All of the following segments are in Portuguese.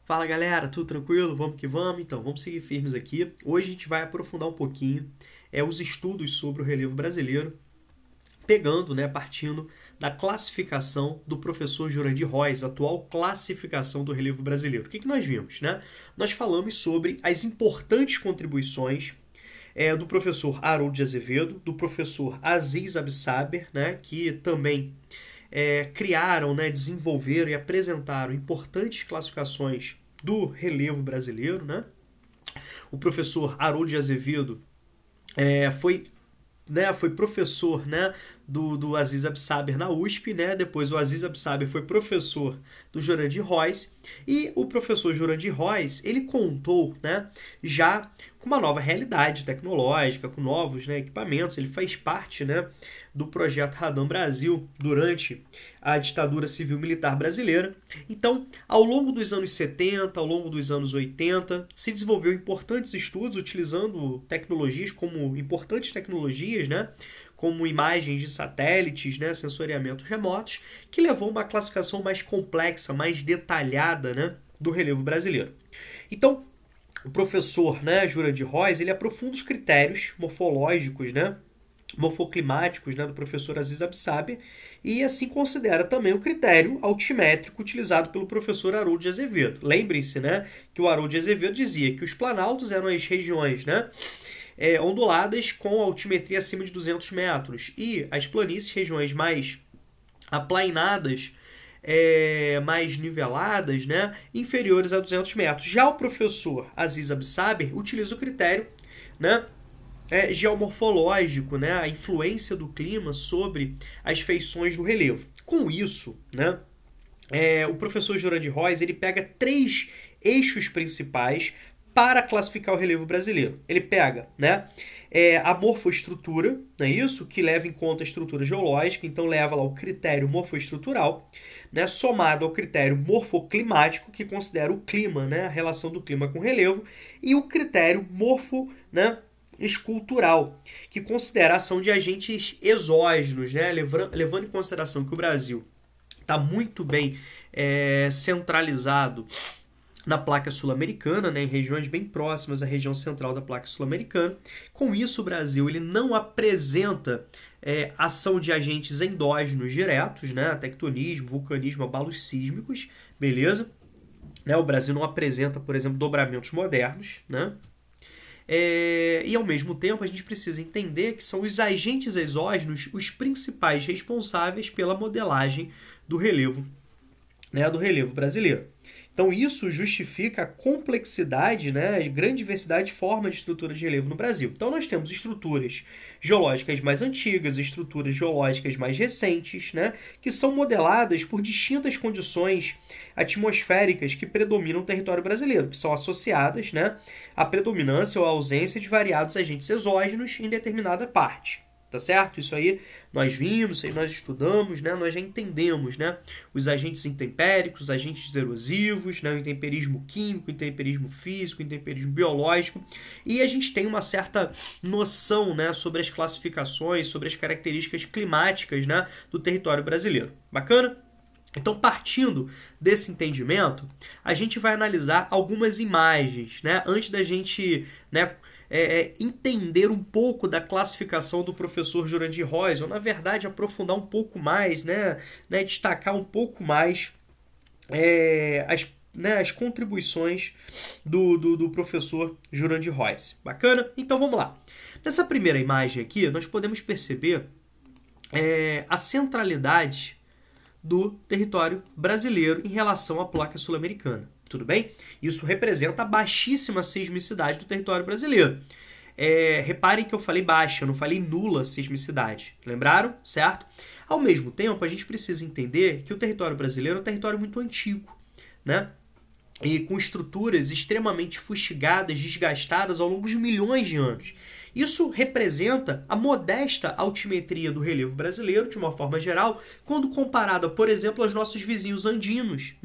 Fala galera, tudo tranquilo? Vamos que vamos? Então, vamos seguir firmes aqui. Hoje a gente vai aprofundar um pouquinho os estudos sobre o relevo brasileiro, pegando, partindo da classificação do professor Jurandir Rois, atual classificação do relevo brasileiro. O que nós vimos? Nós falamos sobre as importantes contribuições do professor Haroldo de Azevedo, do professor Aziz Absaber, que também criaram, desenvolveram e apresentaram importantes classificações do relevo brasileiro. O professor Haroldo de Azevedo foi professor do Aziz Absaber na USP, depois o Aziz Absaber foi professor do Jurandir Rois, e o professor Jurandir Rois, ele contou já com uma nova realidade tecnológica, com novos equipamentos. Ele faz parte do projeto Radam Brasil durante a ditadura civil-militar brasileira. Então, ao longo dos anos 70, ao longo dos anos 80, se desenvolveu importantes estudos utilizando tecnologias como importantes tecnologias, como imagens de satélites, sensoriamentos remotos, que levou a uma classificação mais complexa, mais detalhada do relevo brasileiro. Então, o professor Jurandir Rois, ele aprofunda os critérios morfológicos, morfoclimáticos do professor Aziz Absaber, e assim considera também o critério altimétrico utilizado pelo professor Haroldo de Azevedo. Lembrem-se que o Haroldo de Azevedo dizia que os planaltos eram as regiões onduladas com altimetria acima de 200 metros, e as planícies, regiões mais aplainadas, mais niveladas, inferiores a 200 metros. Já o professor Aziz Absaber utiliza o critério geomorfológico, a influência do clima sobre as feições do relevo. Com isso, o professor Jurandir Rois, ele pega 3 eixos principais para classificar o relevo brasileiro. Ele pega a morfoestrutura, não é isso? Que leva em conta a estrutura geológica, então leva lá o critério morfoestrutural, somado ao critério morfoclimático, que considera o clima, a relação do clima com o relevo, e o critério escultural, que considera a ação de agentes exógenos, levando em consideração que o Brasil está muito bem centralizado na placa sul-americana, em regiões bem próximas à região central da placa sul-americana. Com isso, o Brasil ele não apresenta ação de agentes endógenos diretos, tectonismo, vulcanismo, abalos sísmicos, beleza? O Brasil não apresenta, por exemplo, dobramentos modernos, e ao mesmo tempo a gente precisa entender que são os agentes exógenos os principais responsáveis pela modelagem do relevo brasileiro. Então isso justifica a complexidade, a grande diversidade de formas de estrutura de relevo no Brasil. Então nós temos estruturas geológicas mais antigas, estruturas geológicas mais recentes, que são modeladas por distintas condições atmosféricas que predominam no território brasileiro, que são associadas à predominância ou à ausência de variados agentes exógenos em determinada parte. Tá certo? Isso aí nós vimos, isso aí nós estudamos, nós já entendemos os agentes intempéricos, os agentes erosivos, o intemperismo químico, o intemperismo físico, o intemperismo biológico, e a gente tem uma certa noção sobre as classificações, sobre as características climáticas do território brasileiro. Bacana? Então, partindo desse entendimento, a gente vai analisar algumas imagens, antes da gente entender um pouco da classificação do professor Jurandir Rois, ou na verdade aprofundar um pouco mais, destacar um pouco mais as contribuições do professor Jurandir Rois. Bacana? Então vamos lá. Nessa primeira imagem aqui, nós podemos perceber a centralidade do território brasileiro em relação à placa sul-americana. Tudo bem? Isso representa a baixíssima sismicidade do território brasileiro. Reparem que eu falei baixa, eu não falei nula sismicidade. Lembraram? Certo? Ao mesmo tempo, a gente precisa entender que o território brasileiro é um território muito antigo, e com estruturas extremamente fustigadas, desgastadas ao longo de milhões de anos. Isso representa a modesta altimetria do relevo brasileiro, de uma forma geral, quando comparada, por exemplo, aos nossos vizinhos andinos,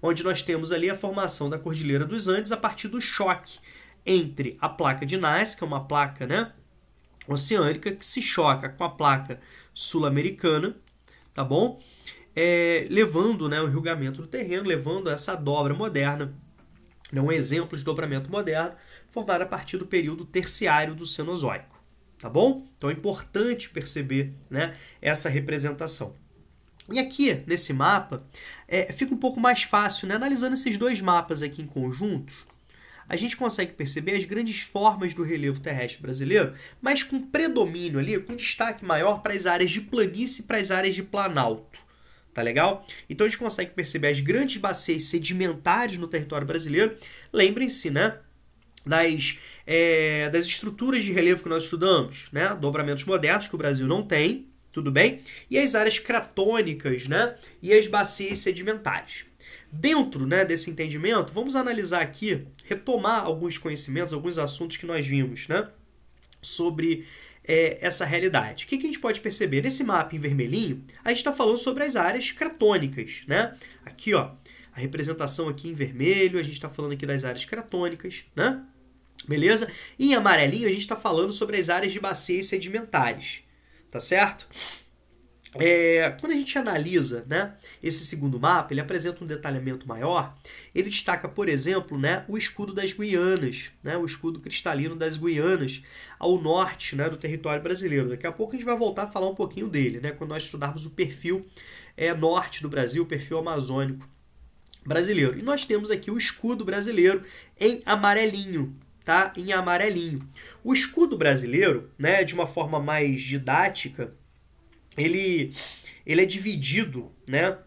onde nós temos ali a formação da Cordilheira dos Andes a partir do choque entre a placa de Nazca, que é uma placa oceânica, que se choca com a placa sul-americana, tá bom? Levando o enrugamento do terreno, levando a essa dobra moderna né, um exemplo de dobramento moderno formado a partir do período terciário do Cenozoico. Tá bom? Então é importante perceber, né, essa representação. E aqui, nesse mapa, fica um pouco mais fácil, né? Analisando esses dois mapas aqui em conjuntos, a gente consegue perceber as grandes formas do relevo terrestre brasileiro, mas com predomínio ali, com destaque maior para as áreas de planície e para as áreas de planalto. Tá legal? Então a gente consegue perceber as grandes bacias sedimentares no território brasileiro. Lembrem-se, né? Das estruturas de relevo que nós estudamos, né? Dobramentos modernos que o Brasil não tem, tudo bem? E as áreas cratônicas, né? E as bacias sedimentares. Dentro, né, desse entendimento, vamos analisar aqui, retomar alguns conhecimentos, alguns assuntos que nós vimos, né? Sobre essa realidade. O que a gente pode perceber? Nesse mapa em vermelhinho, a gente está falando sobre as áreas cratônicas, né? Aqui, ó, a representação aqui em vermelho, a gente está falando aqui das áreas cratônicas, né? Beleza? E em amarelinho, a gente está falando sobre as áreas de bacias sedimentares, tá certo? Quando a gente analisa, né, esse segundo mapa, ele apresenta um detalhamento maior. Ele destaca, por exemplo, né, o escudo das Guianas, né, o escudo cristalino das Guianas, ao norte, né, do território brasileiro. Daqui a pouco a gente vai voltar a falar um pouquinho dele, né, quando nós estudarmos o perfil norte do Brasil, o perfil amazônico brasileiro. E nós temos aqui o escudo brasileiro em amarelinho. Tá? Em amarelinho. O escudo brasileiro, né, de uma forma mais didática, ele é dividido, né?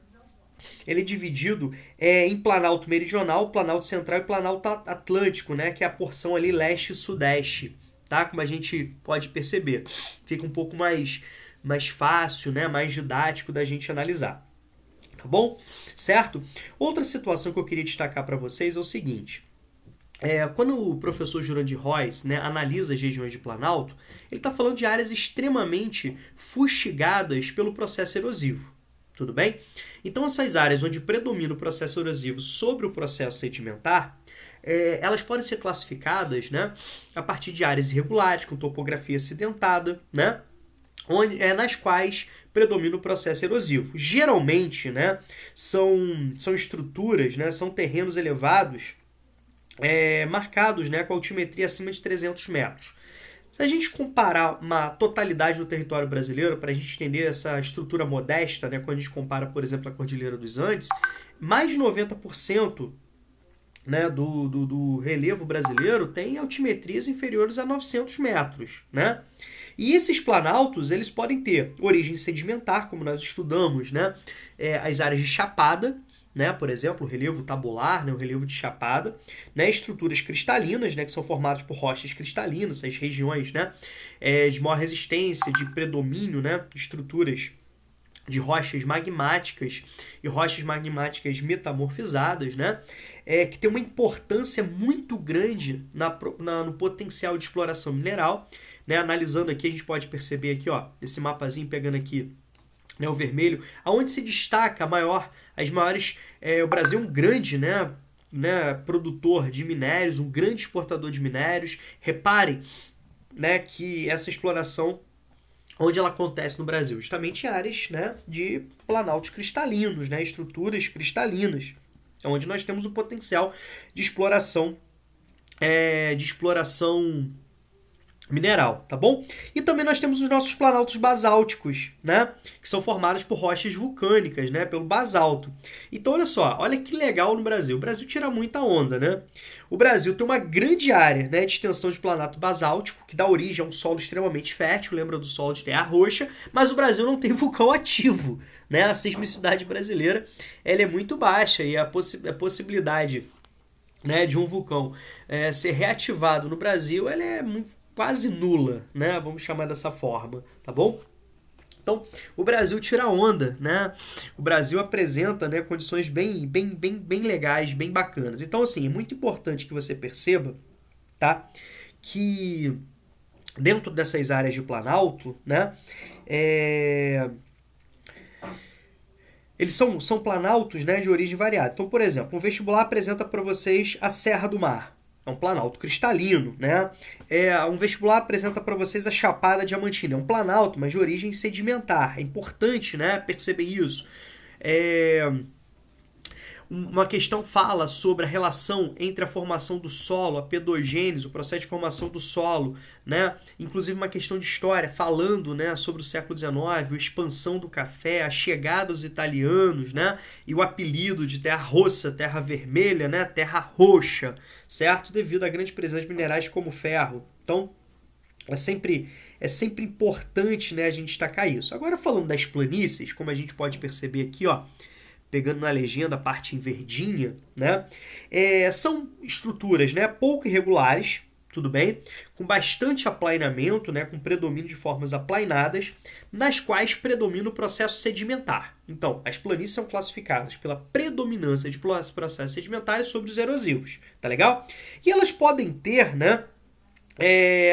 Ele é dividido em Planalto Meridional, Planalto Central e Planalto Atlântico, né? Que é a porção ali leste e sudeste, tá? Como a gente pode perceber. Fica um pouco mais fácil, né? Mais didático da gente analisar. Tá bom? Certo? Outra situação que eu queria destacar para vocês é o seguinte. Quando o professor Jurandir Roys, né, analisa as regiões de Planalto, ele está falando de áreas extremamente fustigadas pelo processo erosivo. Tudo bem? Então, essas áreas onde predomina o processo erosivo sobre o processo sedimentar, elas podem ser classificadas, né, a partir de áreas irregulares, com topografia acidentada, né, nas quais predomina o processo erosivo. Geralmente, né, são estruturas, né, são terrenos elevados, marcados, né, com altimetria acima de 300 metros. Se a gente comparar uma totalidade do território brasileiro, para a gente entender essa estrutura modesta, né, quando a gente compara, por exemplo, a Cordilheira dos Andes, mais de 90%, né, do relevo brasileiro tem altimetrias inferiores a 900 metros. Né? E esses planaltos eles podem ter origem sedimentar, como nós estudamos, né, as áreas de chapada, né, por exemplo, o relevo tabular, né, o relevo de chapada, né, estruturas cristalinas, né, que são formadas por rochas cristalinas, essas regiões, né, de maior resistência, de predomínio, né, estruturas de rochas magmáticas e rochas magmáticas metamorfizadas, né, que tem uma importância muito grande no potencial de exploração mineral. Né, analisando aqui, a gente pode perceber aqui, ó, esse mapazinho pegando aqui, né, o vermelho, aonde se destaca as maiores... o Brasil é um grande, né, produtor de minérios, um grande exportador de minérios. Reparem, né, que essa exploração, onde ela acontece no Brasil? Justamente em áreas, né, de planaltos cristalinos, né, estruturas cristalinas, onde nós temos o potencial de exploração mineral, tá bom? E também nós temos os nossos planaltos basálticos, né? Que são formados por rochas vulcânicas, né? Pelo basalto. Então, olha só, olha que legal no Brasil. O Brasil tira muita onda, né? O Brasil tem uma grande área, né, de extensão de planalto basáltico, que dá origem a um solo extremamente fértil, lembra do solo de terra roxa, mas o Brasil não tem vulcão ativo, né? A sismicidade brasileira, ela é muito baixa e a possibilidade, né, de um vulcão ser reativado no Brasil, ela é quase nula, né? Vamos chamar dessa forma, tá bom? Então, o Brasil tira onda, né? O Brasil apresenta, né, condições bem legais, bem bacanas. Então, assim, é muito importante que você perceba, tá? Que dentro dessas áreas de Planalto, né? Eles são planaltos, né, de origem variada. Então, por exemplo, um vestibular apresenta para vocês a Serra do Mar. É um planalto cristalino, né? Um vestibular apresenta para vocês a Chapada Diamantina. É um planalto, mas de origem sedimentar. É importante, né, perceber isso. Uma questão fala sobre a relação entre a formação do solo, a pedogênese, o processo de formação do solo, né? Inclusive uma questão de história falando, né, sobre o século XIX, a expansão do café, a chegada dos italianos, né, e o apelido de terra rossa, terra vermelha, né, terra roxa, certo? Devido à grande presença de minerais como ferro. Então, é sempre importante, né, a gente destacar isso. Agora, falando das planícies, como a gente pode perceber aqui, ó, pegando na legenda a parte em verdinha, né, são estruturas, né, pouco irregulares, tudo bem, com bastante aplainamento, né, com predomínio de formas aplainadas, nas quais predomina o processo sedimentar. Então, as planícies são classificadas pela predominância de processos sedimentares sobre os erosivos, tá legal? E elas podem ter, né,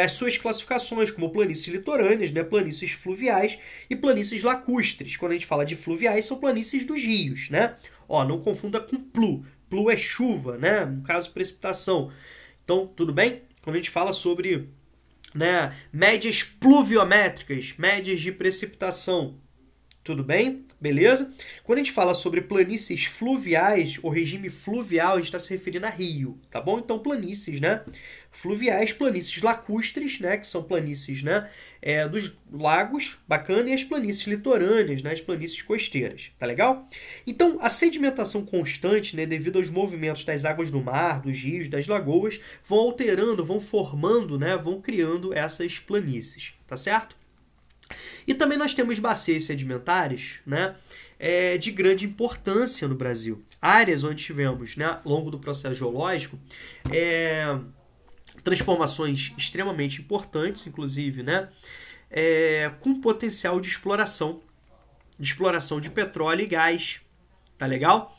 as suas classificações, como planícies litorâneas, né, planícies fluviais e planícies lacustres. Quando a gente fala de fluviais, são planícies dos rios, né? Ó, não confunda com plu. Plu é chuva, né? No caso, precipitação. Então, tudo bem? Quando a gente fala sobre, né, médias pluviométricas, médias de precipitação, tudo bem? Beleza? Quando a gente fala sobre planícies fluviais, o regime fluvial, a gente está se referindo a rio, tá bom? Então, planícies, né? Fluviais, planícies lacustres, né? Que são planícies, né, dos lagos, bacana, e as planícies litorâneas, né? As planícies costeiras, tá legal? Então, a sedimentação constante, né, devido aos movimentos das águas do mar, dos rios, das lagoas, vão alterando, vão formando, né? Vão criando essas planícies, tá certo? E também nós temos bacias sedimentares, né, de grande importância no Brasil. Áreas onde tivemos, né, ao longo do processo geológico, transformações extremamente importantes, inclusive, né, com potencial de exploração de petróleo e gás. Tá legal?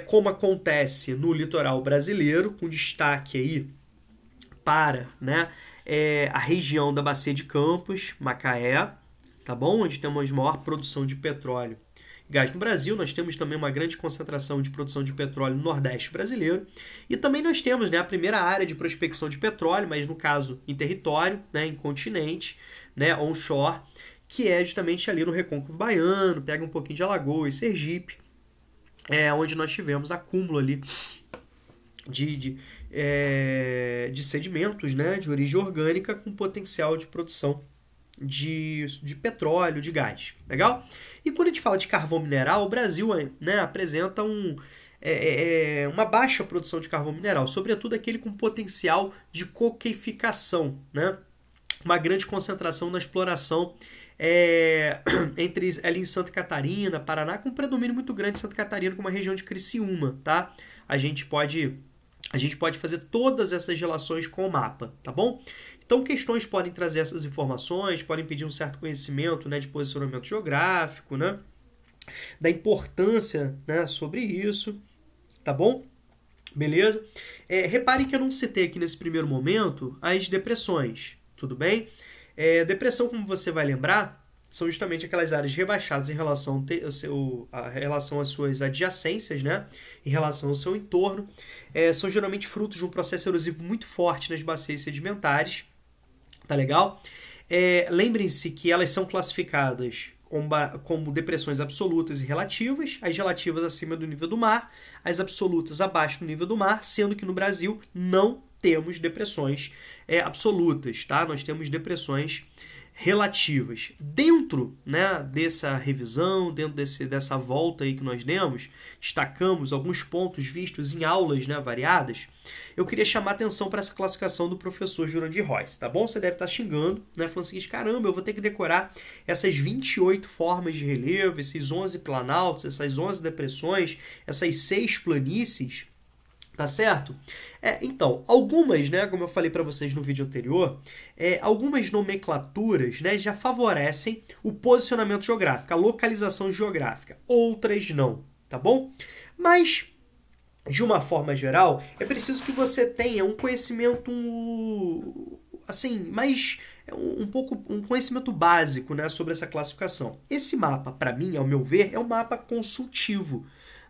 Como acontece no litoral brasileiro, com destaque aí para, né, a região da Bacia de Campos, Macaé, tá bom? Onde temos maior produção de petróleo e gás no Brasil. Nós temos também uma grande concentração de produção de petróleo no Nordeste brasileiro. E também nós temos, né, a primeira área de prospecção de petróleo, mas no caso em território, né, em continente, né, onshore, que é justamente ali no Recôncavo Baiano, pega um pouquinho de Alagoas, Sergipe, onde nós tivemos acúmulo ali de sedimentos, né, de origem orgânica com potencial de produção de petróleo, de gás. Legal? E quando a gente fala de carvão mineral, o Brasil, né, apresenta uma baixa produção de carvão mineral, sobretudo aquele com potencial de coqueificação, né? Uma grande concentração na exploração ali em Santa Catarina, Paraná, com um predomínio muito grande de Santa Catarina, como a região de Criciúma, tá? A gente pode fazer todas essas relações com o mapa, tá bom? Então, questões podem trazer essas informações, podem pedir um certo conhecimento, né, de posicionamento geográfico, né, da importância, né, sobre isso, tá bom? Beleza? Reparem que eu não citei aqui nesse primeiro momento as depressões, tudo bem? Depressão, como você vai lembrar, são justamente aquelas áreas rebaixadas em relação às suas adjacências, né? Em relação ao seu entorno. São geralmente frutos de um processo erosivo muito forte nas bacias sedimentares. Tá legal? Lembrem-se que elas são classificadas como depressões absolutas e relativas, as relativas acima do nível do mar, as absolutas abaixo do nível do mar, sendo que no Brasil não temos depressões absolutas, tá? Nós temos depressões relativas. Dentro, né, dessa revisão, dentro dessa volta aí que nós demos, destacamos alguns pontos vistos em aulas, né, variadas. Eu queria chamar a atenção para essa classificação do professor Jurandir Royce, tá bom? Você deve estar xingando, né, falando o seguinte: caramba, eu vou ter que decorar essas 28 formas de relevo, esses 11 planaltos, essas 11 depressões, essas 6 planícies. Tá certo? Então, algumas, né, como eu falei para vocês no vídeo anterior, algumas nomenclaturas, né, já favorecem o posicionamento geográfico, a localização geográfica. Outras não, tá bom? Mas, de uma forma geral, é preciso que você tenha um conhecimento, assim, mais um conhecimento básico, né, sobre essa classificação. Esse mapa, para mim, ao meu ver, é um mapa consultivo.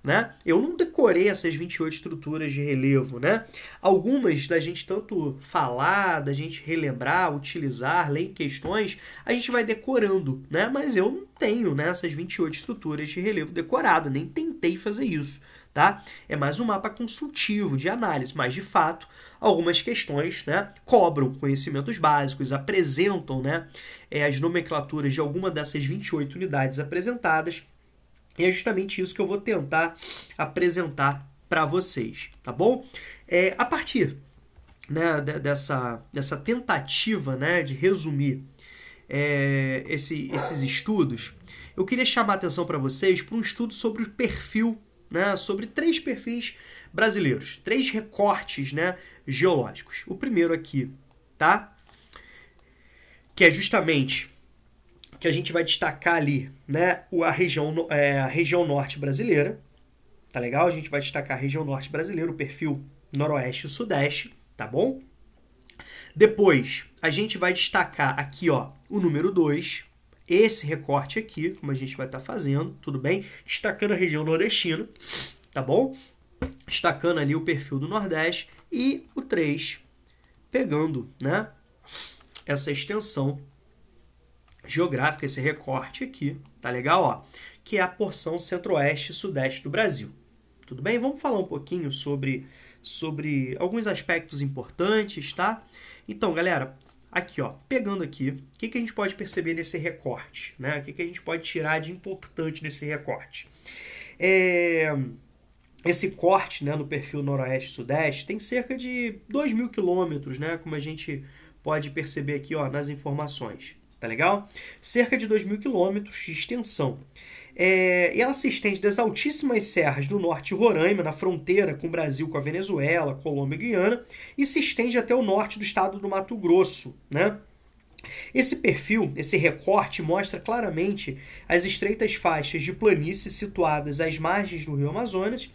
né? Eu não decorei essas 28 estruturas de relevo, né? Algumas da gente tanto falar, da gente relembrar, utilizar, ler em questões, a gente vai decorando, né? Mas eu não tenho, né, essas 28 estruturas de relevo decorada, nem tentei fazer isso, tá? É mais um mapa consultivo de análise, mas de fato, algumas questões, né, cobram conhecimentos básicos, apresentam, né, as nomenclaturas de alguma dessas 28 unidades apresentadas. E é justamente isso que eu vou tentar apresentar para vocês, tá bom? A partir, né, dessa tentativa, né, de resumir esses estudos, eu queria chamar a atenção para vocês para um estudo sobre o perfil, né, sobre 3 perfis brasileiros, 3 recortes, né, geológicos. O primeiro aqui, tá? Que é justamente que a gente vai destacar ali, né, a região norte brasileira, tá legal? A gente vai destacar a região norte brasileira, o perfil noroeste e sudeste, tá bom? Depois, a gente vai destacar aqui, ó, o número 2, esse recorte aqui, como a gente vai estar fazendo, tudo bem? Destacando a região nordestina, tá bom? Destacando ali o perfil do Nordeste e o 3, pegando, né, essa extensão geográfica, esse recorte aqui, tá legal? Ó, que é a porção centro-oeste e sudeste do Brasil. Tudo bem? Vamos falar um pouquinho sobre alguns aspectos importantes, tá? Então, galera, aqui, ó, pegando aqui, o que a gente pode perceber nesse recorte, né? O que a gente pode tirar de importante nesse recorte? Esse corte, né, no perfil noroeste e sudeste tem cerca de 2.000 quilômetros, né? Como a gente pode perceber aqui, ó, nas informações. Tá legal? Cerca de 2.000 quilômetros de extensão. E ela se estende das altíssimas serras do norte de Roraima, na fronteira com o Brasil, com a Venezuela, Colômbia e Guiana, e se estende até o norte do estado do Mato Grosso, né? Esse perfil, esse recorte, mostra claramente as estreitas faixas de planície situadas às margens do rio Amazonas,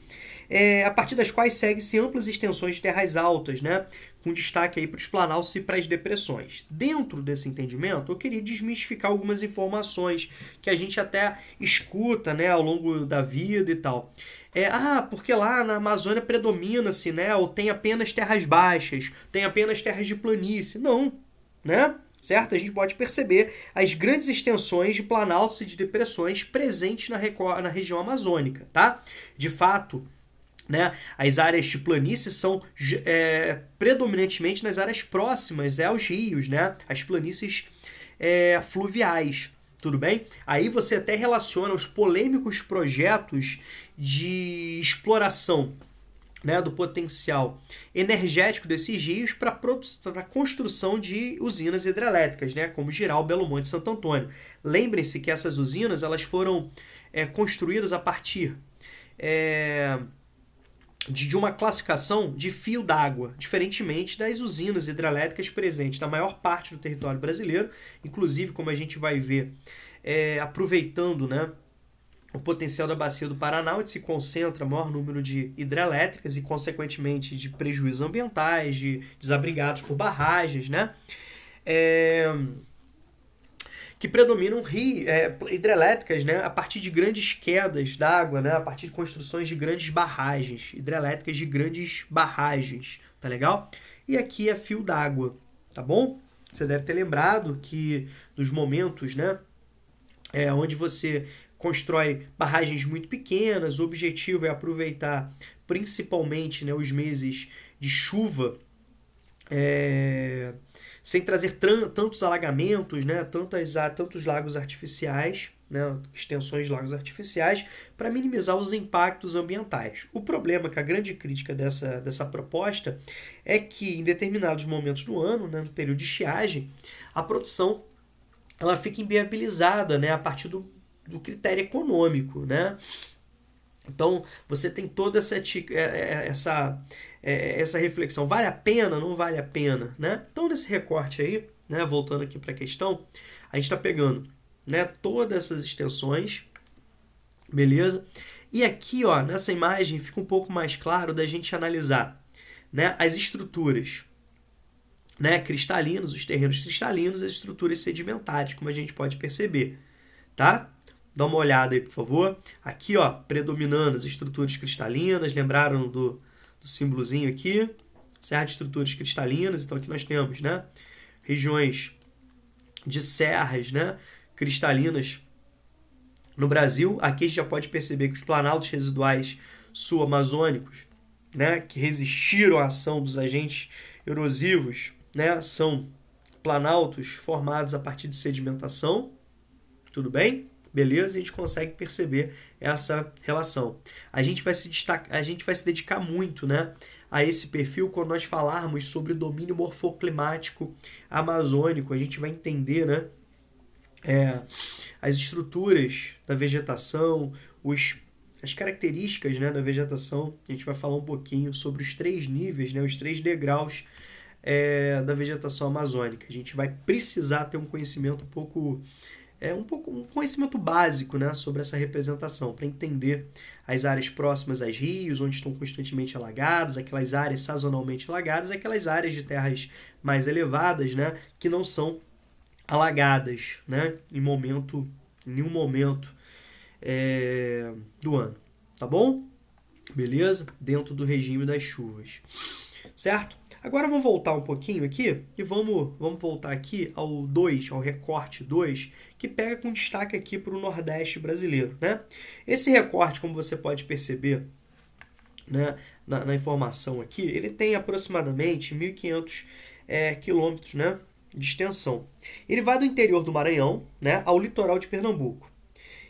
a partir das quais seguem-se amplas extensões de terras altas, né, com destaque aí para os planaltos e para as depressões. Dentro desse entendimento, eu queria desmistificar algumas informações que a gente até escuta, né, ao longo da vida e tal. Porque lá na Amazônia predomina-se, né, ou tem apenas terras baixas, tem apenas terras de planície. Não, né? Certo? A gente pode perceber as grandes extensões de planaltos e de depressões presentes na região amazônica, tá? De fato, né, as áreas de planície são predominantemente nas áreas próximas aos rios, né, as planícies fluviais, tudo bem? Aí você até relaciona os polêmicos projetos de exploração, né, do potencial energético desses rios para a construção de usinas hidrelétricas, né, como Jirau, Belo Monte e Santo Antônio. Lembrem-se que essas usinas elas foram construídas a partir de uma classificação de fio d'água, diferentemente das usinas hidrelétricas presentes na maior parte do território brasileiro, inclusive, como a gente vai ver, aproveitando, né, o potencial da bacia do Paraná, onde se concentra o maior número de hidrelétricas e, consequentemente, de prejuízos ambientais, de desabrigados por barragens, né? Que predominam hidrelétricas, né, a partir de grandes quedas d'água, né, a partir de construções de grandes barragens, hidrelétricas de grandes barragens, tá legal? E aqui é fio d'água, tá bom? Você deve ter lembrado que dos momentos, né, onde você constrói barragens muito pequenas, o objetivo é aproveitar principalmente, né, os meses de chuva, sem trazer tantos alagamentos, né, tantos lagos artificiais, né, extensões de lagos artificiais, para minimizar os impactos ambientais. O problema, que a grande crítica dessa proposta, é que em determinados momentos do ano, né, no período de estiagem, a produção ela fica inviabilizada, né, a partir do critério econômico, né? Então, você tem toda essa reflexão. Vale a pena? Não vale a pena? Né? Então, nesse recorte aí, né, voltando aqui para a questão, a gente está pegando, né, todas essas extensões, beleza? E aqui, ó, nessa imagem, fica um pouco mais claro da gente analisar, né, as estruturas, né, cristalinas, os terrenos cristalinos, as estruturas sedimentares, como a gente pode perceber, tá? Dá uma olhada aí, por favor. Aqui, ó, predominando as estruturas cristalinas. Lembraram do símbolozinho aqui? Serra de estruturas cristalinas. Então, aqui nós temos, né, regiões de serras, né, cristalinas no Brasil. Aqui a gente já pode perceber que os planaltos residuais sul-amazônicos, né, que resistiram à ação dos agentes erosivos, né, são planaltos formados a partir de sedimentação. Tudo bem? Beleza? A gente consegue perceber essa relação. A gente vai se dedicar muito, né, a esse perfil quando nós falarmos sobre domínio morfoclimático amazônico. A gente vai entender, né, as estruturas da vegetação, as características, né, da vegetação. A gente vai falar um pouquinho sobre os 3 níveis, né, os 3 degraus da vegetação amazônica. A gente vai precisar ter um conhecimento um conhecimento básico, né, sobre essa representação, para entender as áreas próximas aos rios, onde estão constantemente alagadas, aquelas áreas sazonalmente alagadas, aquelas áreas de terras mais elevadas, né, que não são alagadas, né, em nenhum momento do ano. Tá bom? Beleza? Dentro do regime das chuvas. Certo? Agora vamos voltar um pouquinho aqui e vamos voltar aqui ao 2, ao recorte 2, que pega com destaque aqui para o Nordeste brasileiro, né? Esse recorte, como você pode perceber, né, na informação aqui, ele tem aproximadamente 1.500 quilômetros, né, de extensão. Ele vai do interior do Maranhão, né, ao litoral de Pernambuco.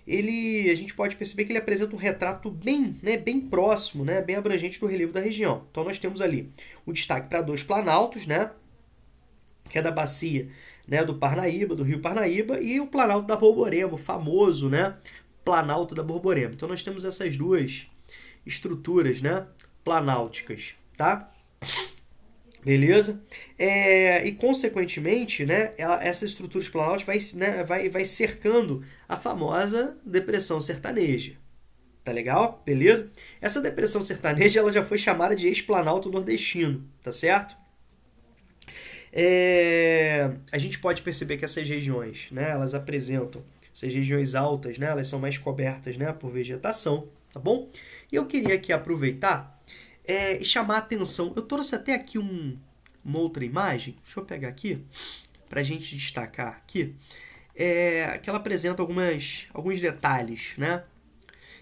A gente pode perceber que ele apresenta um retrato bem próximo, né, bem abrangente do relevo da região. Então nós temos ali o destaque para 2 planaltos, né, que é da bacia, né, do Parnaíba, do rio Parnaíba, e o Planalto da Borborema, o famoso, né, Planalto da Borborema. Então nós temos essas 2 estruturas, né, planálticas, tá? Beleza? E consequentemente, né, essa estrutura planáltica vai cercando a famosa depressão sertaneja. Tá legal? Beleza? Essa depressão sertaneja ela já foi chamada de ex-planalto nordestino, tá certo? A gente pode perceber que essas regiões, né, elas apresentam, essas regiões altas, né, elas são mais cobertas, né, por vegetação, tá bom? E eu queria aqui aproveitar e chamar a atenção. Eu trouxe até aqui uma outra imagem, deixa eu pegar aqui, para a gente destacar aqui, que ela apresenta alguns detalhes, né,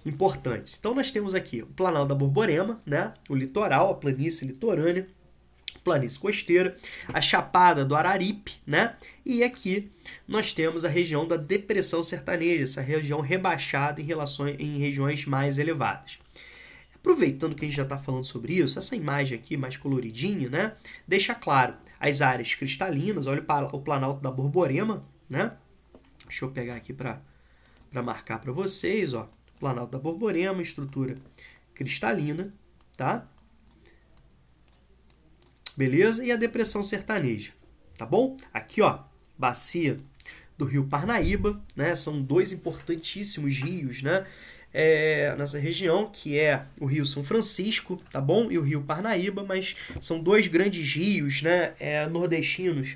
importantes. Então nós temos aqui o Planalto da Borborema, né, o litoral, a planície litorânea, planície costeira, a Chapada do Araripe, né, e aqui nós temos a região da Depressão Sertaneja, essa região rebaixada em regiões mais elevadas. Aproveitando que a gente já está falando sobre isso, essa imagem aqui mais coloridinha, né, deixa claro as áreas cristalinas. Olha o Planalto da Borborema, né? Deixa eu pegar aqui para marcar para vocês, ó. Planalto da Borborema, estrutura cristalina, tá? Beleza? E a Depressão Sertaneja, tá bom? Aqui, ó, bacia do rio Parnaíba, né? São 2 importantíssimos rios, né, nessa região, que é o Rio São Francisco, tá bom? E o Rio Parnaíba, mas são 2 grandes rios, né, nordestinos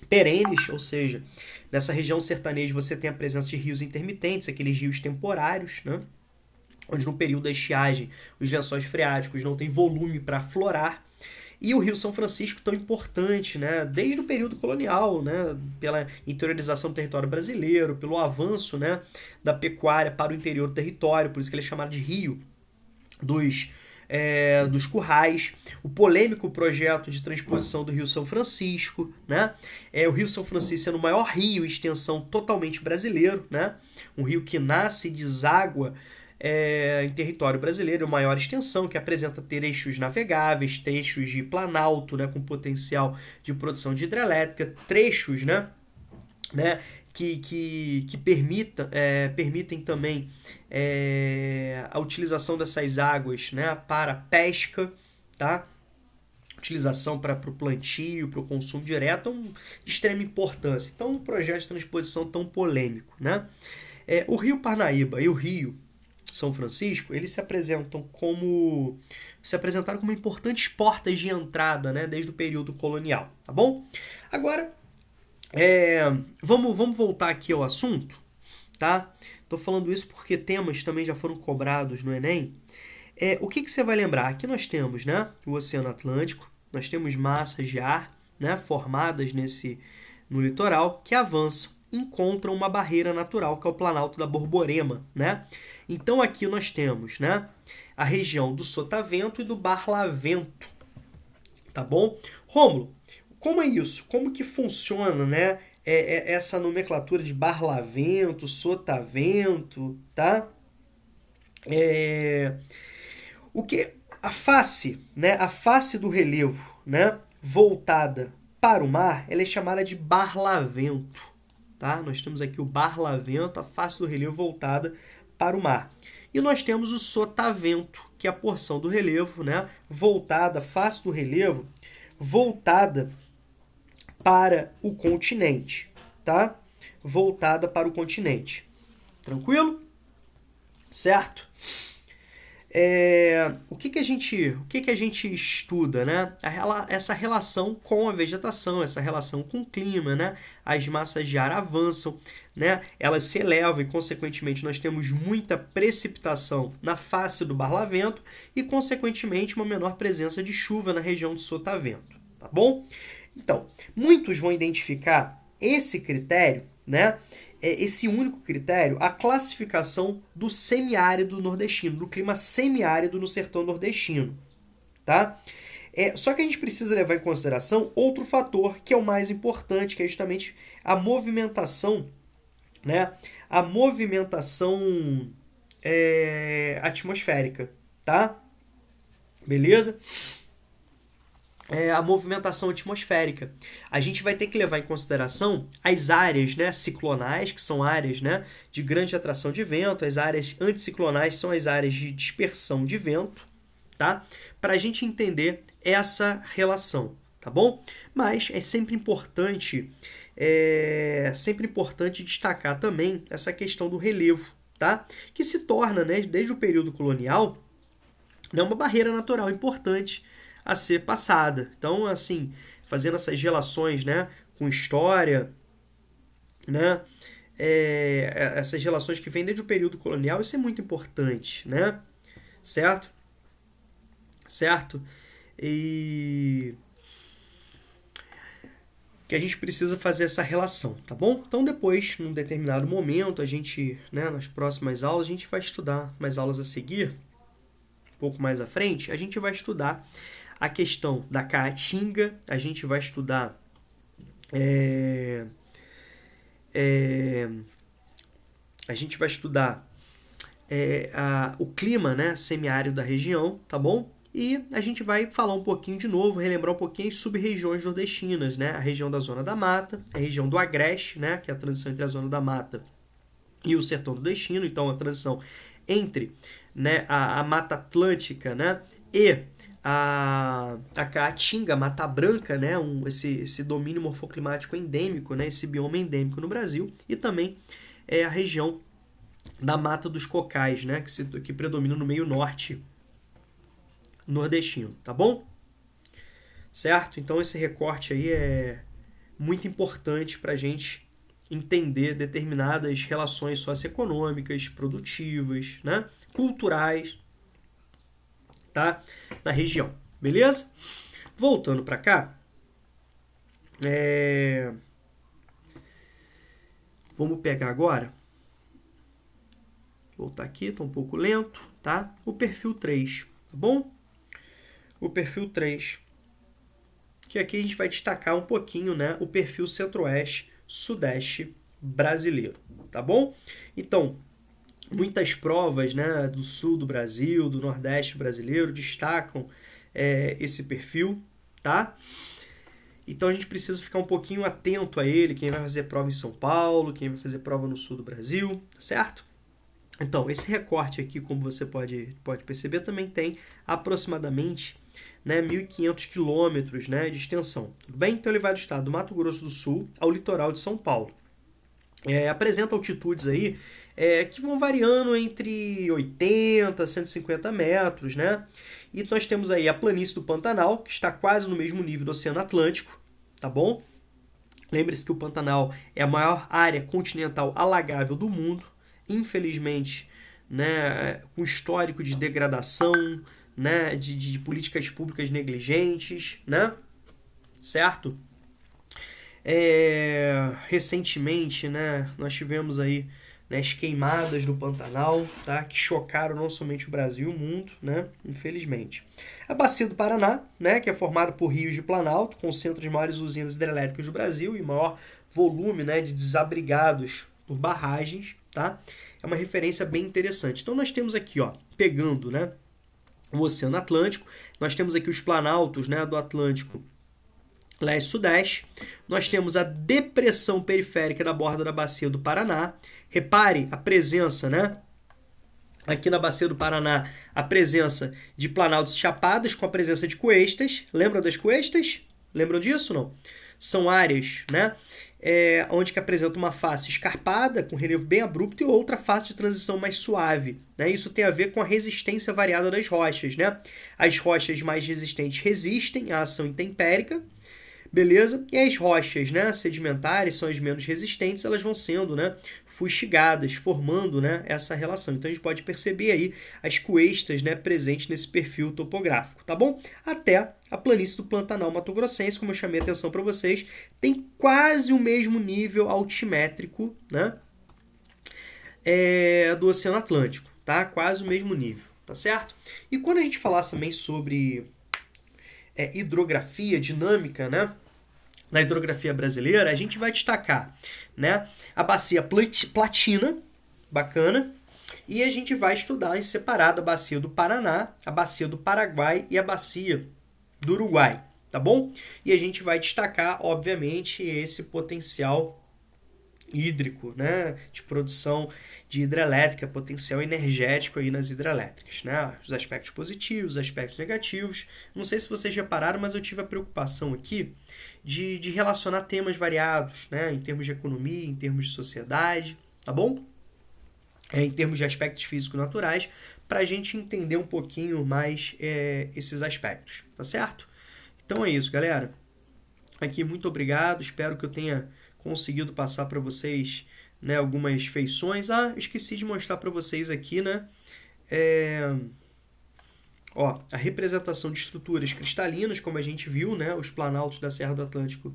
perenes, ou seja, nessa região sertaneja você tem a presença de rios intermitentes, aqueles rios temporários, né, onde no período da estiagem os lençóis freáticos não têm volume para aflorar. E o Rio São Francisco, tão importante, né, desde o período colonial, né, pela interiorização do território brasileiro, pelo avanço, né, da pecuária para o interior do território, por isso que ele é chamado de Rio dos Currais, o polêmico projeto de transposição do Rio São Francisco, né, o Rio São Francisco sendo o maior rio em extensão totalmente brasileiro, né, um rio que nasce e deságua em território brasileiro, maior extensão, que apresenta trechos navegáveis, trechos de planalto, né, com potencial de produção de hidrelétrica, trechos, né, que permitem também a utilização dessas águas, né, para pesca, tá? Utilização para o plantio, para o consumo direto, de extrema importância. Então, um projeto de transposição tão polêmico, né? O Rio Parnaíba e o Rio São Francisco, eles se apresentaram como importantes portas de entrada, né, desde o período colonial, tá bom? Agora, vamos voltar aqui ao assunto, tá? Estou falando isso porque temas também já foram cobrados no Enem. O que você vai lembrar? Aqui nós temos, né, o Oceano Atlântico, nós temos massas de ar, né, formadas no litoral que avançam, encontram uma barreira natural que é o Planalto da Borborema, né? Então aqui nós temos, né, a região do Sotavento e do Barlavento, tá bom? Rômulo, como é isso? Como que funciona, né, essa nomenclatura de Barlavento, Sotavento, tá? O que a face, né, a face do relevo, né, voltada para o mar, ela é chamada de barlavento, tá? Nós temos aqui o barlavento, a face do relevo voltada para o mar. E nós temos o sotavento, que é a porção do relevo, né, voltada, face do relevo voltada para o continente, tá? Voltada para o continente. Tranquilo? Certo? O que a gente estuda, né? Essa relação com a vegetação, essa relação com o clima, né? As massas de ar avançam, né? Elas se elevam e, consequentemente, nós temos muita precipitação na face do barlavento e, consequentemente, uma menor presença de chuva na região do sotavento, tá bom? Então, muitos vão identificar esse critério, né? Esse único critério, a classificação do semiárido nordestino, do clima semiárido no sertão nordestino, tá? Só que a gente precisa levar em consideração outro fator que é o mais importante, que é justamente a movimentação, né? A movimentação atmosférica, tá? Beleza? A movimentação atmosférica. A gente vai ter que levar em consideração as áreas, né, ciclonais, que são áreas, né, de grande atração de vento, as áreas anticiclonais são as áreas de dispersão de vento, tá? Para a gente entender essa relação, tá bom? Mas é sempre importante destacar também essa questão do relevo, tá? Que se torna, né, desde o período colonial, né, uma barreira natural importante a ser passada. Então, assim, fazendo essas relações, né, com história, né, essas relações que vêm desde o período colonial, isso é muito importante, né, certo? Certo? E que a gente precisa fazer essa relação, tá bom? Então, depois, num determinado momento, a gente, né, nas próximas aulas, a gente vai estudar mais aulas a seguir, um pouco mais à frente, a gente vai estudar a questão da caatinga, a gente vai estudar o clima, né, semiárido da região, tá bom? E a gente vai falar um pouquinho de novo, relembrar um pouquinho as sub-regiões nordestinas, né? A região da Zona da Mata, a região do Agreste, né, que é a transição entre a Zona da Mata e o sertão nordestino, então a transição entre, né, a Mata Atlântica, né, e a Caatinga, a Mata Branca, né, esse domínio morfoclimático endêmico, né, esse bioma endêmico no Brasil, e também a região da Mata dos Cocais, né, que predomina no meio norte nordestino, tá bom? Certo? Então esse recorte aí é muito importante para a gente entender determinadas relações socioeconômicas, produtivas, né, culturais, tá? Na região, beleza? Voltando para cá, vamos pegar agora, voltar aqui, tá um pouco lento, tá? O perfil 3, tá bom? O perfil 3, que aqui a gente vai destacar um pouquinho, né, o perfil centro-oeste, sudeste brasileiro, tá bom? Então, muitas provas, né, do sul do Brasil, do nordeste brasileiro, destacam esse perfil, tá? Então a gente precisa ficar um pouquinho atento a ele, quem vai fazer prova em São Paulo, quem vai fazer prova no sul do Brasil, certo? Então, esse recorte aqui, como você pode perceber, também tem aproximadamente, né, 1.500 quilômetros, né, de extensão, tudo bem? Então ele vai do estado do Mato Grosso do Sul ao litoral de São Paulo. Apresenta altitudes aí que vão variando entre 80 a 150 metros, né? E nós temos aí a planície do Pantanal, que está quase no mesmo nível do Oceano Atlântico, tá bom? Lembre-se que o Pantanal é a maior área continental alagável do mundo infelizmente, né, com histórico de degradação, né, de políticas públicas negligentes, né, certo? Recentemente, né, nós tivemos aí, né, as queimadas do Pantanal, tá, que chocaram não somente o Brasil e o mundo, né, infelizmente. A Bacia do Paraná, né, que é formada por rios de Planalto, concentra as maiores usinas hidrelétricas do Brasil e maior volume, né, de desabrigados por barragens, tá? É uma referência bem interessante. Então nós temos aqui, ó, pegando, né, o Oceano Atlântico, nós temos aqui os planaltos, né, do Atlântico leste-sudeste. Nós temos a depressão periférica da borda da bacia do Paraná. Repare a presença, né? Aqui na bacia do Paraná, a presença de planaltos chapadas com a presença de cuestas. Lembram das cuestas? Lembram disso, não? São áreas, né? Onde que apresenta uma face escarpada, com relevo bem abrupto, e outra face de transição mais suave. Né? Isso tem a ver com a resistência variada das rochas. Né? As rochas mais resistentes resistem à ação intempérica, beleza? E as rochas, né, sedimentares são as menos resistentes, elas vão sendo, né, fustigadas, formando, né, essa relação. Então a gente pode perceber aí as cuestas, né, presentes nesse perfil topográfico, tá bom? Até a planície do Pantanal Mato-Grossense, como eu chamei a atenção para vocês, tem quase o mesmo nível altimétrico, né, do Oceano Atlântico, tá? Quase o mesmo nível, tá certo? E quando a gente falar também sobre hidrografia, dinâmica, né? Na hidrografia brasileira, a gente vai destacar, né, a bacia platina, bacana, e a gente vai estudar em separado a bacia do Paraná, a bacia do Paraguai e a bacia do Uruguai, tá bom? E a gente vai destacar, obviamente, esse potencial hídrico, né, de produção de hidrelétrica, potencial energético aí nas hidrelétricas, né, os aspectos positivos, os aspectos negativos. Não sei se vocês repararam, mas eu tive a preocupação aqui de relacionar temas variados, né, em termos de economia, em termos de sociedade, tá bom? Em termos de aspectos físico-naturais, para a gente entender um pouquinho mais esses aspectos, tá certo? Então é isso, galera. Aqui, muito obrigado, espero que eu tenha conseguido passar para vocês, né, algumas feições. Esqueci de mostrar para vocês aqui, né, a representação de estruturas cristalinas, como a gente viu, né, os planaltos da Serra do Atlântico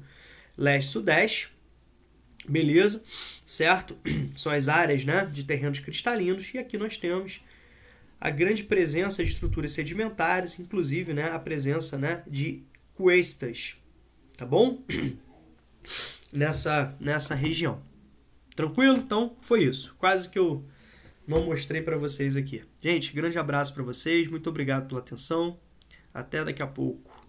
leste-sudeste, beleza, certo? São as áreas, né, de terrenos cristalinos, e aqui nós temos a grande presença de estruturas sedimentares, inclusive, né, a presença, né, de cuestas, tá bom? Nessa região. Tranquilo? Então, foi isso. Quase que eu não mostrei para vocês aqui. Gente, grande abraço para vocês. Muito obrigado pela atenção. Até daqui a pouco.